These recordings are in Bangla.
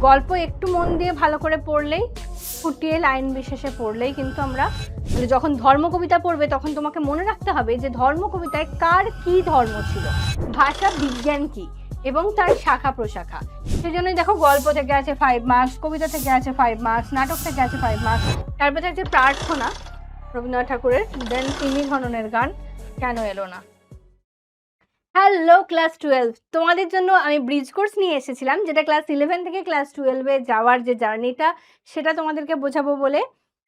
গল্প একটু মন দিয়ে ভালো করে পড়লেই, ফুটিয়ে লাইন বিশেষে পড়লেই কিন্তু আমরা যখন ধর্ম কবিতা পড়বে তখন তোমাকে মনে রাখতে হবে যে ধর্ম কবিতায় কার কি ধর্ম ছিল, ভাষা বিজ্ঞান কি এবং তার শাখা প্রশাখা। সেজন্যই দেখো গল্প থেকে আছে 5 মার্কস, কবিতা থেকে আছে 5 মার্কস, নাটক থেকে আছে 5 মার্কস, তারপর থাকছে প্রার্থনা রবীন্দ্রনাথ ঠাকুরের, দেন তিমি ঘননের গান কেন এলো না। হ্যালো ক্লাস 12, তোমাদের জন্য আমি ব্রিজ কোর্স নিয়ে এসেছিলাম, যেটা ক্লাস 11 থেকে ক্লাস 12-এ যাওয়ার যে জার্নিটা সেটা তোমাদেরকে বোঝাবো বলে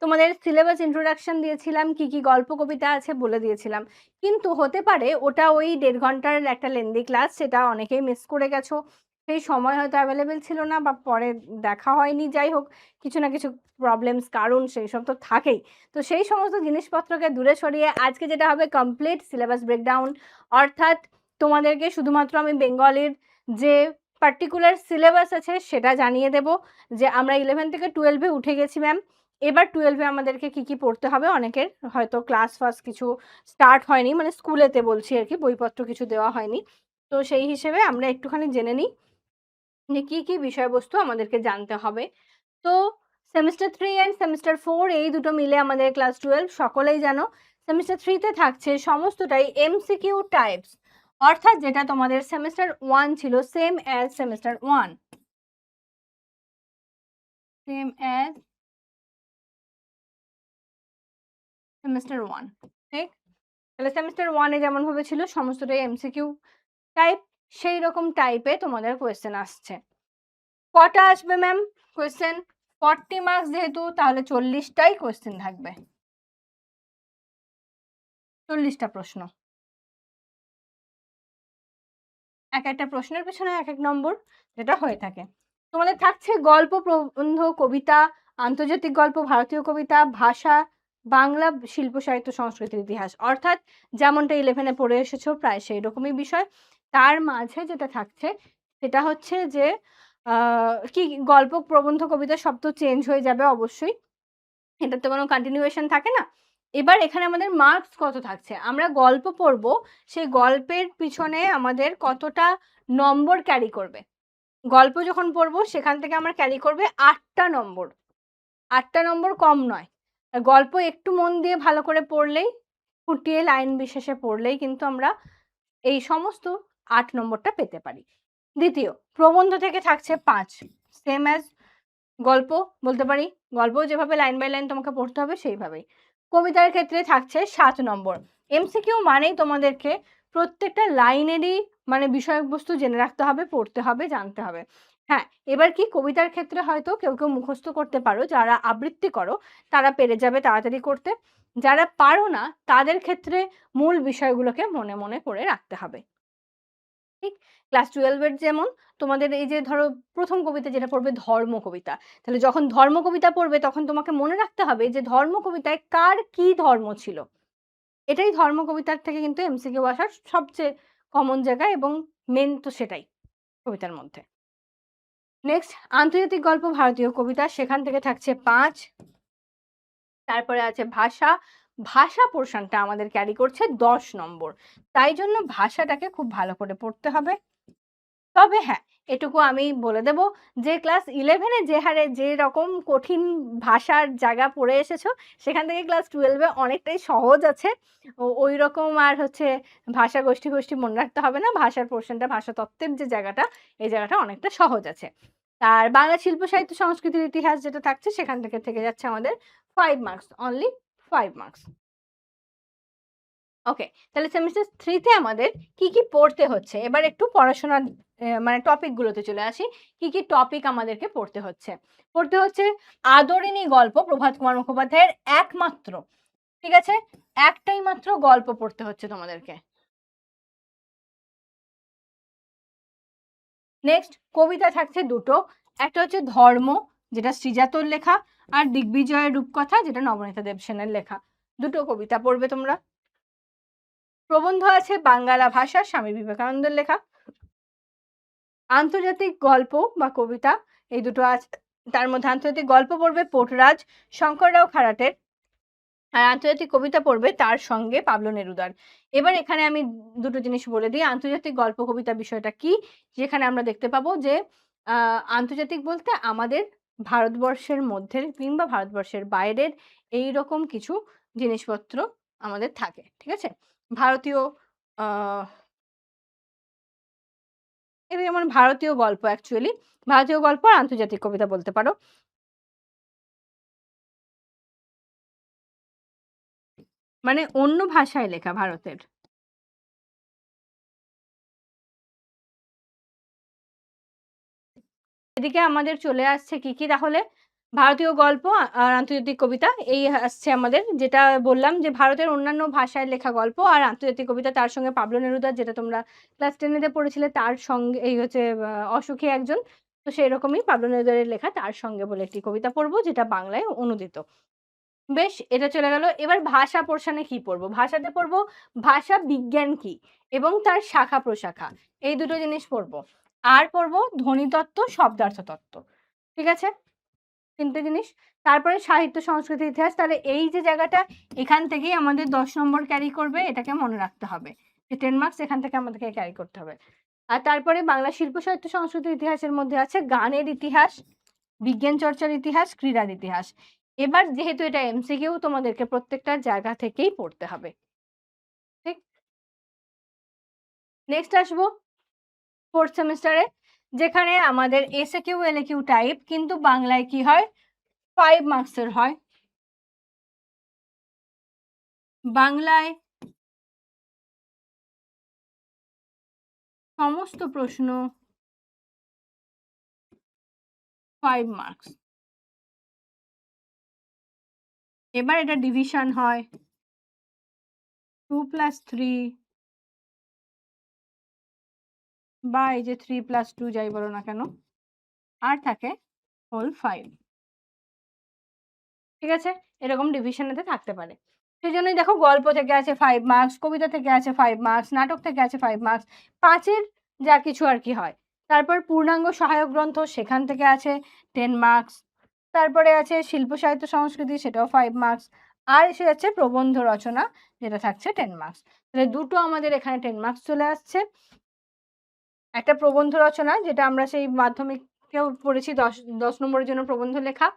তোমাদের সিলেবাস ইন্ট্রোডাকশন দিয়েছিলাম, কি কি গল্প কবিতা আছে বলে দিয়েছিলাম। কিন্তু হতে পারে ওটা ওই 1.5 ঘন্টার একটা লেন্দি ক্লাস, সেটা অনেকেই মিস করে গেছো, সেই সময় হয়তো অ্যাভেলেবেল ছিল না বা পরে দেখা হয়নি, যাই হোক কিছু না কিছু প্রবলেমস কারণ সেই সব তো থাকেই। তো সেই সমস্ত জিনিসপত্রকে দূরে সরিয়ে আজকে যেটা হবে কমপ্লিট সিলেবাস ব্রেকডাউন, অর্থাৎ তোমাদেরকে শুধুমাত্র আমি বেঙ্গলির যে পার্টিকুলার সিলেবাস আছে সেটা জানিয়ে দেব, যে আমরা 11 থেকে 12-এ উঠে গেছি ম্যাম, এবার 12-এ আমাদেরকে কি কি পড়তে হবে। অনেকের হয়তো ক্লাস ফার্স্ট কিছু স্টার্ট হয়নি, মানে স্কুলেতে বলছি আর কি, বইপত্র কিছু দেওয়া হয়নি। তো সেই হিসেবে আমরা একটুখানি জেনে নিই যে কি কি বিষয়বস্তু আমাদেরকে জানতে হবে। তো সেমিস্টার 3 অ্যান্ড সেমিস্টার 4 এই দুটো মিলে আমাদের ক্লাস 12 সকলেই জানো। সেমিস্টার 3-তে থাকছে সমস্তটাই এমসিকিউ টাইপস, অর্থাৎ যেটা তোমাদের সেমিস্টার 1 ছিল, same as semester 1, same as semester 1, ঠিক? তাহলে সেমিস্টার 1-এ যেমন ভাবে ছিল সমস্তটাই এমসিকিউ টাইপ, সেই রকম টাইপে তোমাদের কোয়েশ্চেন আসছে। কটা আসবে ম্যাম কোয়েশ্চেন? 40 মার্কস যেহেতু, তাহলে 40টাই কোয়েশ্চেন থাকবে, 40টা প্রশ্ন, এক একটা প্রশ্নের পেছনে এক এক নম্বর, যেটা হয়ে থাকে। তোমাদের থাকছে গল্প, প্রবন্ধ, কবিতা, আন্তর্জাতিক গল্প, ভারতীয় কবিতা, ভাষা, বাংলা, শিল্প সাহিত্য, সংস্কৃতির ইতিহাস, অর্থাৎ যেমনটা 11-এ পড়ে এসেছো প্রায় সেই রকমই বিষয়। তার মাঝে যেটা থাকছে সেটা হচ্ছে যে কি গল্প, প্রবন্ধ, কবিতা সব তো চেঞ্জ হয়ে যাবে অবশ্যই, এটার তো কোনো কন্টিনিউয়েশন থাকে না। এবার এখানে আমাদের মার্কস কত থাকছে, আমরা গল্প পড়বো, সেই গল্পের পিছনে আমাদের কতটা নম্বর ক্যারি করবে। গল্প যখন পড়বো সেখান থেকে আমরা ক্যারি করবে 8টা নম্বর, 8টা নম্বর কম নয়। গল্প একটু মন দিয়ে ভালো করে পড়লেই, ফুটিয়ে লাইন বিশেষে পড়লেই কিন্তু আমরা এই সমস্ত 8 নম্বরটা পেতে পারি। দ্বিতীয়, প্রবন্ধ থেকে থাকছে 5, সেম অ্যাজ গল্প বলতে পারি, গল্প যেভাবে লাইন বাই লাইন তোমাকে পড়তে হবে সেইভাবেই। কবিতার ক্ষেত্রে থাকছে 7 নম্বর। এমসিকিউ মানেই তোমাদেরকে প্রত্যেকটা লাইনেরই মানে বিষয়বস্তু জেনে রাখতে হবে, পড়তে হবে, জানতে হবে। হ্যাঁ, এবার কি কবিতার ক্ষেত্রে হয়তো কেউ কেউ মুখস্থ করতে পারো, যারা আবৃত্তি করো তারা পেরে যাবে তাড়াতাড়ি করতে, যারা পারো না তাদের ক্ষেত্রে মূল বিষয়গুলোকে মনে মনে করে রাখতে হবে, ঠিক? ক্লাস 12-এর যেমন তোমাদের এই যে ধরো প্রথম কবিতা যেটা পড়বে ধর্ম কবিতা, তাহলে যখন ধর্ম কবিতা পড়বে তখন তোমাকে মনে রাখতে হবে যে ধর্ম কবিতায় কার কি ধর্ম ছিল। এটাই ধর্ম কবিতার থেকে কিন্তু এমসিকিউ আসার সবচেয়ে কমন জায়গা এবং মেন তো সেটাই কবিতার মধ্যে। নেক্সট, আন্তর্জাতিক গল্প, ভারতীয় কবিতা, সেখান থেকে থাকছে 5। তারপরে আছে ভাষা, ভাষা পোর্শনটা আমাদের ক্যারি করছে 10 নম্বর, তাই জন্য ভাষাটাকে খুব ভালো করে পড়তে হবে। তবে হ্যাঁ, এটুকু আমি বলে দেব যে ক্লাস 11-এ যে হারে যে রকম কঠিন ভাষার জায়গা পড়ে এসেছো, সেখান থেকে ক্লাস 12-এ অনেকটাই সহজ আছে। ওই রকম আর হচ্ছে ভাষা গোষ্ঠী মনে রাখতে হবে না। ভাষার পোর্শনটা, ভাষাতত্ত্বের যে জায়গাটা, এই জায়গাটা অনেকটা সহজ আছে। আর বাংলা শিল্প সাহিত্য সংস্কৃতির ইতিহাস যেটা থাকছে সেখান থেকে যাচ্ছে আমাদের 5 মার্কস, অনলি 5 মার্কস। ওকে, তাহলে সেমিস্টার 3-তে আমাদের কি কি পড়তে হচ্ছে, এবার একটু পড়াশোনার মানে টপিক গুলোতে চলে আসি। কি কি টপিক আমাদেরকে পড়তে হচ্ছে? পড়তে হচ্ছে আদরিণী গল্প, প্রভাত কুমার মুখোপাধ্যায়ের একমাত্র, ঠিক আছে, একটাই মাত্র গল্প পড়তে হচ্ছে তোমাদেরকে। নেক্সট, কবিতা থাকছে দুটো, একটা হচ্ছে ধর্ম যেটা শ্রীজাতর লেখা, আর দিগ্বিজয়ের রূপকথা যেটা নবনীতা দেবসেনের লেখা, দুটো কবিতা পড়বে তোমরা। প্রবন্ধ আছে বাংলা ভাষা, স্বামী বিবেকানন্দের লেখা। আন্তর্জাতিক গল্প বা কবিতা এই দুটো আছে, তার মধ্যে আন্তর্জাতিক গল্প পড়বে পোর্টরাজ, শঙ্কররাও খারাটের, আর আন্তর্জাতিক কবিতা পড়বে তার সঙ্গে পাবলো নেরুদার। এবার এখানে আমি দুটো জিনিস বলে দিই, আন্তর্জাতিক গল্প কবিতা বিষয়টা কি, যেখানে আমরা দেখতে পাবো যে আন্তর্জাতিক বলতে আমাদের ভারতবর্ষের মধ্যে কিংবা ভারতবর্ষের বাইরের এইরকম কিছু জিনিসপত্র আমাদের থাকে। ঠিক আছে? ভারতীয় আ এটা যেমন ভারতীয় গল্প অ্যাকচুয়ালি। ভারতীয় গল্প আর আন্তর্জাতিক কবিতা বলতে পারো। মানে অন্য ভাষায় লেখা ভারতের। এদিকে আমাদের চলে আসছে কি তাহলে? ভারতীয় গল্প আর আন্তর্জাতিক কবিতা এই আসছে আমাদের। যেটা বললাম যে ভারতের অন্যান্য ভাষায় লেখা গল্প আর আন্তর্জাতিক কবিতা তার সঙ্গে পাবলো নেরুদার যেটা তোমরা ক্লাস 10 তে পড়েছিলে তার সঙ্গে এই হচ্ছে অসুখী একজন। তো সেরকমই পাবলো নেরুদারের লেখা তার সঙ্গে বলে একটি কবিতা পড়ব যেটা বাংলায় অনুদিত। বেশ এটা চলে গেল। এবার ভাষা পোরশনে কি পড়ব? ভাষাতে পড়ব ভাষা বিজ্ঞান কি এবং তার শাখা-প্রশাখা। এই দুটো জিনিস পড়ব। আর পড়ব ধ্বনিতত্ত্ব, শব্দার্থ তত্ত্ব। ঠিক আছে? ৩ টে জিনিস। তারপরে সাহিত্য, সংস্কৃতি, ইতিহাস। তাহলে এই যে জায়গাটা এখান থেকেই আমাদের ১০ নম্বর ক্যারি করবে এটাকে মনে রাখতে হবে। যে 10 মার্কস এখান থেকে আমাদেরকে ক্যারি করতে হবে। আর তারপরে বাংলা শিল্প, সাহিত্য, সংস্কৃতি, ইতিহাসের মধ্যে আছে গানের ইতিহাস, বিজ্ঞান চর্চার ইতিহাস, ক্রীড়ার ইতিহাস। এবার যেহেতু এটা এমসিকিউ তোমাদেরকে প্রত্যেকটা জায়গা থেকেই পড়তে হবে। ঠিক? নেক্সট আসবো 4th সেমেস্টারে যেখানে আমাদের এসএকিউ, এলএকিউ টাইপ কিন্তু বাংলায় কি হয় 5 মার্কসের হয়। বাংলায় সমস্ত প্রশ্ন 5 মার্কস। এবার এটা ডিভিশন হয় 2 + 3 বা এই যে 3 + 2 যাই বলো না কেন আর থাকে হোল 5। ঠিক আছে? এরকম ডিভিশনেতে থাকতে পারে। সেজন্যই দেখো গল্প থেকে আছে 5 মার্কস, কবিতা থেকে আছে 5 মার্কস, নাটক থেকে আছে 5 মার্কস। 5 এর যা কিছু আর কি হয়। তারপর পূর্ণাঙ্গ সহায়ক গ্রন্থ সেখান থেকে আছে 10 মার্কস। তারপরে আছে শিল্প সাহিত্য সংস্কৃতি সেটাও 5 মার্কস। আর এসে যাচ্ছে প্রবন্ধ রচনা যেটা থাকছে 10 মার্কস। তাহলে দুটো আমাদের এখানে 10 মার্কস চলে আসছে। একটা প্রবন্ধ রচনা যেটা আমরা সেই মাধ্যমিকেও পড়েছি ১০ নম্বরের জন্য প্রবন্ধ লেখা।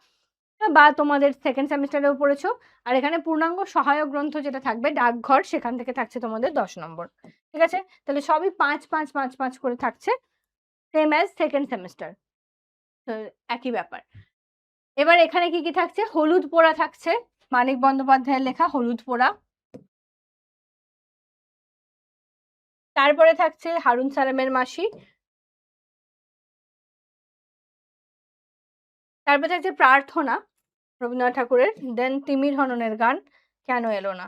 বা তোমাদের 2nd সেমেস্টারেও পড়েছো। আর এখানে পূর্ণাঙ্গ সহায়ক গ্রন্থ যেটা থাকবে ডাকঘর সেখান থেকে থাকছে তোমাদের ১০ নম্বর। ঠিক আছে? তাহলে সবই ৫, ৫, ৫, ৫ করে থাকছে। Same as 2nd semester. তো একই ব্যাপার। এবার এখানে কি থাকছে? হলুদ পোড়া থাকছে। মানিক বন্দ্যোপাধ্যায়ের লেখা হলুদ পোড়া। তারপরে থাকছে হারুন সালামের মাসি। তারপরে থাকছে প্রার্থনা রবীন্দ্রনাথ ঠাকুরের। দেন তিমির হননের গান কেন এলো না।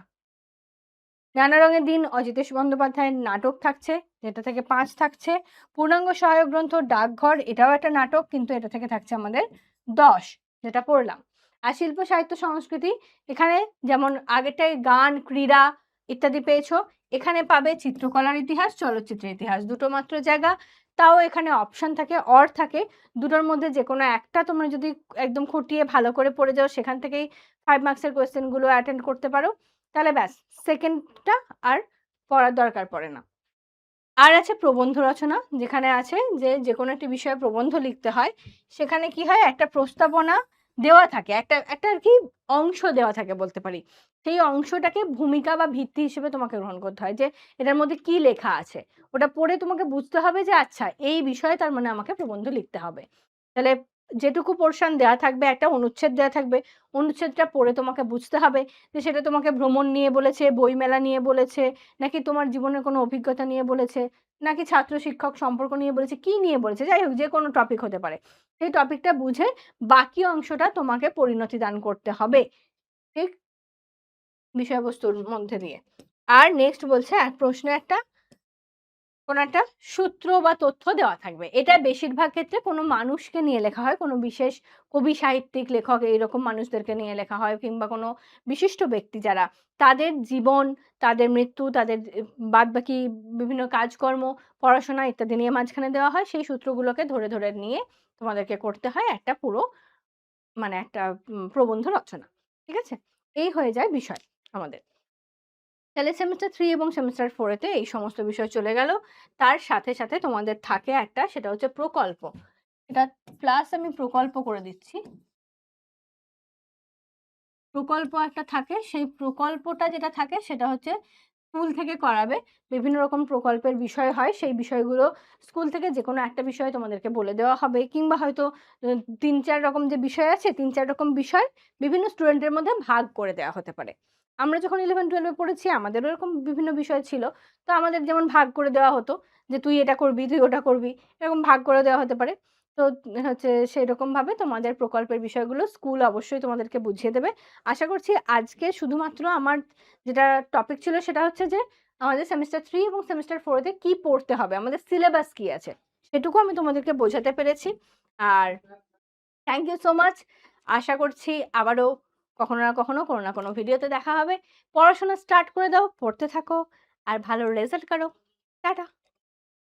নানা রঙের দিন অজিতেশ বন্দ্যোপাধ্যায়ের নাটক থাকছে যেটা থেকে ৫ থাকছে। পূর্ণাঙ্গ সহায়ক গ্রন্থ ডাকঘর এটাও একটা নাটক কিন্তু এটা থেকে থাকছে আমাদের ১০ যেটা পড়লাম। আর শিল্প সাহিত্য সংস্কৃতি এখানে যেমন আগেরটায় গান, ক্রীড়া ইত্যাদি পেয়েছো। এখানে পাবে চিত্রকলার ইতিহাস, চলচ্চিত্রের ইতিহাস। দুটো মাত্র জায়গা। তাও এখানে অপশন থাকে, অর থাকে। দুটোর মধ্যে যেকোনো একটা তোমরা যদি একদম খুঁটিয়ে ভালো করে পড়ে যাও সেখান থেকেই 5 মার্কসের কোয়েশ্চেন গুলো অ্যাটেন্ড করতে পারো। তাহলে ব্যাস 2nd টা আর পড়ার দরকার পড়ে না। আর আছে প্রবন্ধ রচনা যেখানে আছে যে যেকোনো একটি বিষয়ে প্রবন্ধ লিখতে হয়। সেখানে কি হয় একটা প্রস্তাবনা দেওয়া থাকে। একটা আর কি অংশ দেওয়া থাকে বলতে পারি। সেই অংশটাকে ভূমিকা বা ভিত্তি হিসেবে তোমাকে গ্রহণ করতে হয় যে এটার মধ্যে কি লেখা আছে। ওটা পড়ে তোমাকে বুঝতে হবে যে আচ্ছা এই বিষয়ে তার মানে আমাকে প্রবন্ধ লিখতে হবে। তাহলে যেটুকু পোরশন দেয়া থাকবে একটা অনুচ্ছেদ দেয়া থাকবে। অনুচ্ছেদটা পড়ে তোমাকে বুঝতে হবে যে সেটা তোমাকে ভ্রমণ নিয়ে বলেছে, বইমেলা নিয়ে বলেছে, নাকি তোমার জীবনের কোনো অভিজ্ঞতা নিয়ে বলেছে, নাকি ছাত্র শিক্ষক সম্পর্ক নিয়ে বলেছে, কি নিয়ে বলেছে? যাই হোক যেকোনো টপিক হতে পারে। সেই টপিকটা বুঝে বাকি অংশটা তোমাকে পরিণতি দান করতে হবে। ঠিক? বিষয়বস্তুর মধ্যে দিয়ে। আর নেক্সট বলছে প্রশ্নে একটা কোনো একটা সূত্র বা তথ্য দেওয়া থাকবে। এটা বেশিরভাগ ক্ষেত্রে কোনো মানুষকে নিয়ে লেখা হয়। কোনো বিশেষ কবি, সাহিত্যিক, লেখক এইরকম মানুষদেরকে নিয়ে লেখা হয় কিংবা কোনো বিশিষ্ট ব্যক্তি যারা, তাদের জীবন, তাদের মৃত্যু, তাদের বাদবাকি বিভিন্ন কাজকর্ম, পড়াশোনা ইত্যাদি নিয়ে মাঝখানে দেওয়া হয়। সেই সূত্রগুলোকে ধরে নিয়ে তোমাদেরকে করতে হয় একটা পুরো মানে একটা প্রবন্ধ রচনা। ঠিক আছে? এই হয়ে যায় বিষয় আমাদের। তাহলে সেমেস্টার 3 এবং সেমেস্টার 4 তে এই সমস্ত বিষয় চলে গেল। তার সাথে তোমাদের থাকে একটা সেটা হচ্ছে প্রকল্প। এটা প্লাস আমি প্রকল্প করে দিচ্ছি। প্রকল্প একটা থাকে, সেই প্রকল্পটা যেটা থাকে সেটা হচ্ছে স্কুল থেকে করাবে। বিভিন্ন রকম প্রকল্পের বিষয় হয়। সেই বিষয়গুলো স্কুল থেকে যেকোনো একটা বিষয় তোমাদেরকে বলে দেওয়া হবে, কিংবা হয়তো ৩-৪ রকম যে বিষয় আছে, ৩-৪ রকম বিষয় বিভিন্ন স্টুডেন্টের মধ্যে ভাগ করে দেওয়া হতে পারে। আমরা যখন 11-12 এ পড়েছি আমাদেরও এরকম বিভিন্ন বিষয় ছিল। তো আমাদের যেমন ভাগ করে দেওয়া হতো যে, "তুই এটা করবি, তুই ওটা করবি।" এরকম ভাগ করে দেওয়া হতে পারে। তো হচ্ছে সেরকমভাবে তোমাদের প্রকল্পের বিষয়গুলো স্কুল অবশ্যই তোমাদেরকে বুঝিয়ে দেবে। আশা করছি আজকে শুধুমাত্র আমার যেটা টপিক ছিল সেটা হচ্ছে যে, আমাদের সেমেস্টার 3 এবং সেমেস্টার 4 তে কি পড়তে হবে, আমাদের সিলেবাস কি আছে, সেটুকু আমি তোমাদেরকে বোঝাতে পেরেছি। আর থ্যাংক ইউ সো মাচ। আশা করছি আবারও কখনো না কখনো, কোনো না কোনো ভিডিওতে দেখা হবে। পড়াশোনা স্টার্ট করে দাও, পড়তে থাকো আর ভালো রেজাল্ট করো। টাটা।